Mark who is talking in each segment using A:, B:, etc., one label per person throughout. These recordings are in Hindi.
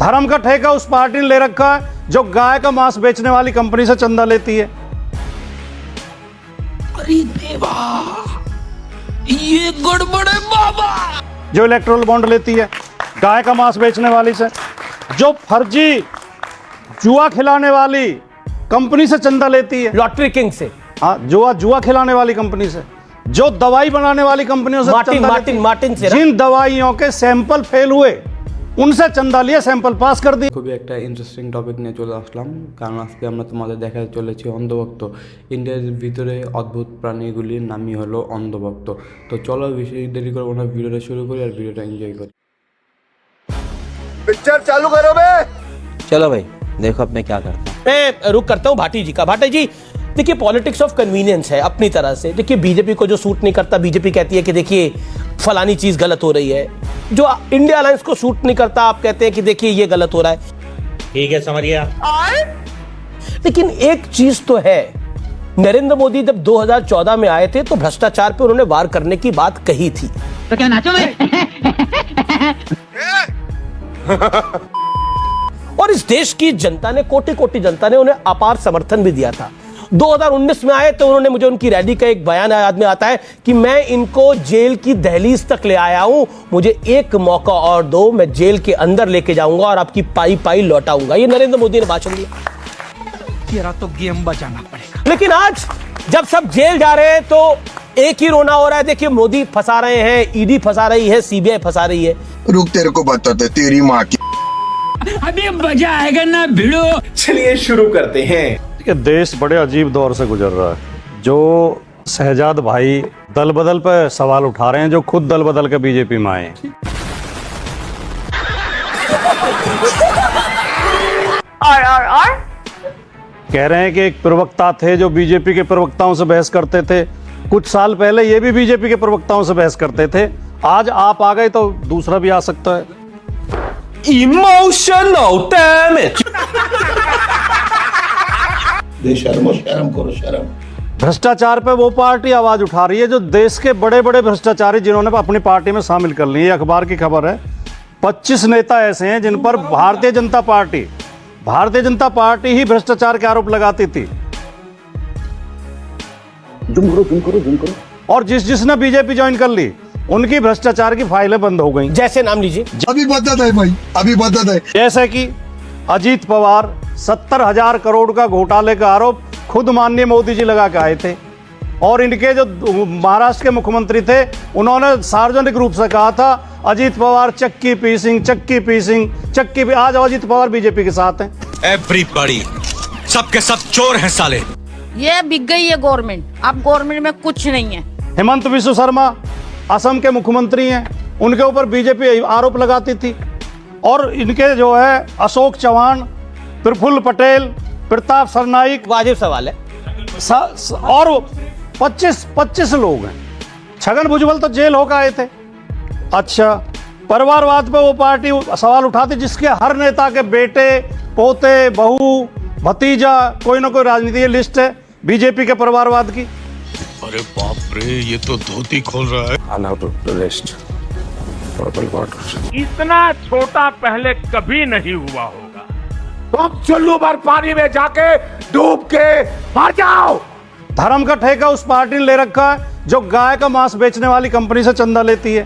A: धर्म का ठेका उस पार्टी ने ले रखा है जो गाय का मांस बेचने वाली कंपनी से चंदा लेती है।
B: अरे देवा, ये गड़बड़ है बाबा।
A: जो इलेक्ट्रोल बॉन्ड लेती है गाय का मांस बेचने वाली से, जो फर्जी जुआ खिलाने वाली कंपनी से चंदा लेती है,
C: लॉटरी किंग से,
A: हाँ जुआ खिलाने वाली कंपनी से, जो दवाई बनाने वाली कंपनियों से
C: मार्टिन से,
A: जिन दवाइयों के सैंपल फेल हुए उनसे चंदा लिए सैंपल पास कर दिए।
D: খুবই একটা ইন্টারেস্টিং টপিক নিয়ে চলে আসলাম, কারণ আজকে আমরা তোমাদের দেখাতে চলেছি অন্ধভক্ত। ইন্ডিয়ার ভিতরে অদ্ভুত প্রাণীগুলির নামই হলো অন্ধভক্ত। তো চলো বেশি দেরি করবো না, ভিডিওটা শুরু করি আর ভিডিওটা এনজয় করি।
E: पिक्चर चालू करो बे।
F: चलो भाई देखो अब मैं क्या करता हूँ।
C: मैं रुक करता हूँ भाटी जी का। भाटी जी देखिए, पॉलिटिक्स ऑफ कन्वीनियंस है अपनी तरह से। देखिए बीजेपी को जो सूट नहीं करता, बीजेपी कहती है कि देखिए फलानी चीज गलत हो रही है। जो इंडिया अलायंस को सूट नहीं करता, आप कहते हैं कि देखिए ये गलत हो रहा है।
G: ठीक है, समझिए।
C: लेकिन एक चीज तो है, नरेंद्र मोदी जब 2014 में आए थे तो भ्रष्टाचार पे उन्होंने वार करने की बात कही थी।
H: तो क्या नाचो भाई?
C: और इस देश की जनता ने, कोटि कोटि जनता ने उन्हें अपार समर्थन भी दिया था। 2019 में आए तो उन्होंने, मुझे उनकी रैली का एक बयान याद में आता है कि मैं इनको जेल की दहलीज तक ले आया हूं, मुझे एक मौका और दो, मैं जेल के अंदर लेके जाऊंगा और आपकी पाई पाई लौटाऊंगा। ये नरेंद्र मोदी ने भाषण दिया।
B: तेरा तो गेम बचाना पड़ेगा।
C: लेकिन आज जब सब जेल जा रहे हैं तो एक ही रोना हो रहा है। देखिए मोदी फंसा रहे हैं, ईडी फंसा रही है, सीबीआई फंसा रही है।
E: रुक, तेरे को बताते तेरी माँ की।
B: अभी मजा आएगा ना भिड़ो।
G: चलिए शुरू करते हैं।
A: कि देश बड़े अजीब दौर से गुजर रहा है। जो शहजाद भाई दल बदल पे सवाल उठा रहे हैं, जो खुद दल बदल के बीजेपी में आए हैं।
I: और
A: कह रहे हैं कि एक प्रवक्ता थे जो बीजेपी के प्रवक्ताओं से बहस करते थे। कुछ साल पहले ये भी बीजेपी के प्रवक्ताओं से बहस करते थे। आज आप आ गए तो दूसरा भी आ सकता है।
G: Emotional damage.
E: शर्म करो शर्म।
A: भ्रष्टाचार पे वो पार्टी आवाज उठा रही है जो देश के बड़े बड़े भ्रष्टाचारी जिन्होंने अपनी पार्टी में शामिल कर ली है। अखबार की खबर है, 25 नेता ऐसे हैं जिन पर भारतीय जनता पार्टी ही भ्रष्टाचार के आरोप लगाती थी।
E: जुम करो।
A: और जिसने बीजेपी ज्वाइन कर ली उनकी भ्रष्टाचार की फाइलें बंद हो गई।
C: जैसे नाम लीजिए।
E: अभी बता दे भाई, अभी बता दे।
A: जैसे कि अजीत पवार, 70,000 करोड़ का घोटाले का आरोप खुद माननीय मोदी जी लगा के आए थे। और इनके जो महाराष्ट्र के मुख्यमंत्री थे उन्होंने सार्वजनिक रूप से कहा था अजीत पवार चक्की पीसिंग। आज अजीत पवार बीजेपी के साथ हैं।
J: एवरीबॉडी, सबके सब चोर हैं साले।
I: ये बिक गई है गवर्नमेंट, अब गवर्नमेंट में कुछ नहीं है।
A: हेमंत बिस्व शर्मा असम के मुख्यमंत्री हैं, उनके ऊपर बीजेपी आरोप लगाती थी। और इनके जो है अशोक चौहान, प्रफुल्ल पटेल, प्रताप सरनाइक,
C: वाजिब सवाल है।
A: और 25 लोग हैं। छगन भुजबल तो जेल होकर आए थे। अच्छा, परिवारवाद पे वो पार्टी सवाल उठाती जिसके हर नेता के बेटे, पोते, बहू, भतीजा, कोई ना कोई राजनीतिक लिस्ट है बीजेपी के परिवारवाद की।
J: अरे बाप रे, ये तो धोती खोल रहा है।
K: इतना छोटा पहले कभी नहीं हुआ होगा।
E: तुम चुल्लू भर पानी में जाके डूब के मर जाओ।
A: धर्म का ठेका उस पार्टी ने ले रखा है जो गाय का मांस बेचने वाली कंपनी से चंदा लेती है।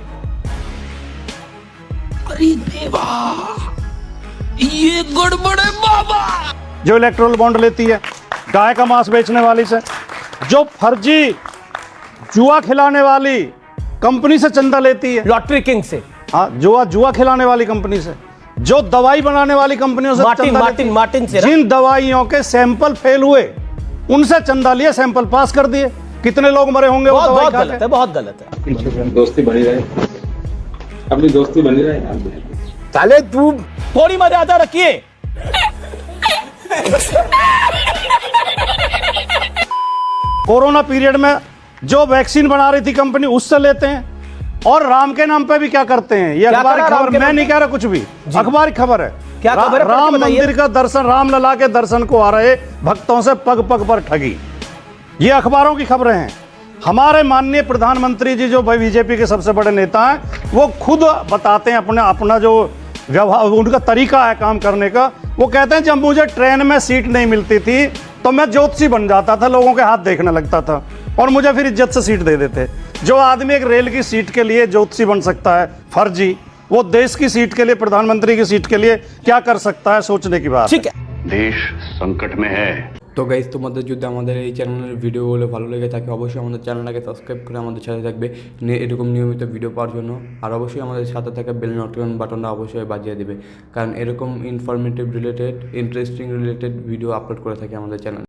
B: अरे देवा, ये गड़बड़ है बाबा।
A: जो इलेक्ट्रोल बॉन्ड लेती है गाय का मांस बेचने वाली से, जो फर्जी जुआ खिलाने वाली कंपनी से चंदा लेती है,
C: लॉटरी किंग से,
A: हाँ जुआ खिलाने वाली कंपनी से, जो दवाई बनाने वाली कंपनियों से
C: मार्टिन से,
A: जिन दवाइयों के सैंपल फेल हुए उनसे चंदा लिए सैंपल पास कर दिए। कितने लोग मरे होंगे?
C: बहुत गलत है, बहुत गलत है।
D: दोस्ती बनी रहे, अपनी दोस्ती बनी रहे।
C: साले तू थोड़ी मर्यादा रखिए।
A: कोरोना पीरियड में जो वैक्सीन बना रही थी कंपनी उससे लेते हैं। और राम के नाम पे भी क्या करते हैं? ये अखबारी खबर, मैं नहीं कह रहा कुछ भी, अखबारी खबर है।
C: क्या खबर है?
A: राम मंदिर का दर्शन, रामलला के दर्शन को आ रहे भक्तों से पग पग पर ठगी। ये अखबारों की खबरें हैं। हमारे माननीय प्रधानमंत्री जी जो बीजेपी के सबसे बड़े नेता हैं वो खुद बताते हैं अपना जो व्यवहार, उनका तरीका है काम करने का। वो कहते हैं जब मुझे ट्रेन में सीट नहीं मिलती थी तो मैं ज्योतिषी बन जाता था, लोगों के हाथ देखने लगता था और मुझे फिर इज्जत से सीट दे देते। जो आदमी एक रेल की सीट के लिए ज्योतिषी बन सकता है फर्जी, वो देश की सीट के लिए, प्रधानमंत्री की सीट के लिए क्या कर सकता है, सोचने की बात।
C: ठीक है,
J: देश संकट में है।
D: তো গাইজ, তোমাদের যদি আমাদের এই চ্যানেলের ভিডিওগুলো ভালো লেগে থাকে অবশ্যই আমাদের চ্যানেলটাকে সাবস্ক্রাইব করে আমাদের সাথে থাকবে এরকম নিয়মিত ভিডিও পাওয়ার জন্য। আর অবশ্যই আমাদের সাথে থাকা বেল নোটিফিকেশন বাটনটা অবশ্যই বাজিয়ে দেবে, কারণ এরকম informative related, interesting related video upload করে থাকে আমাদের চ্যানেল।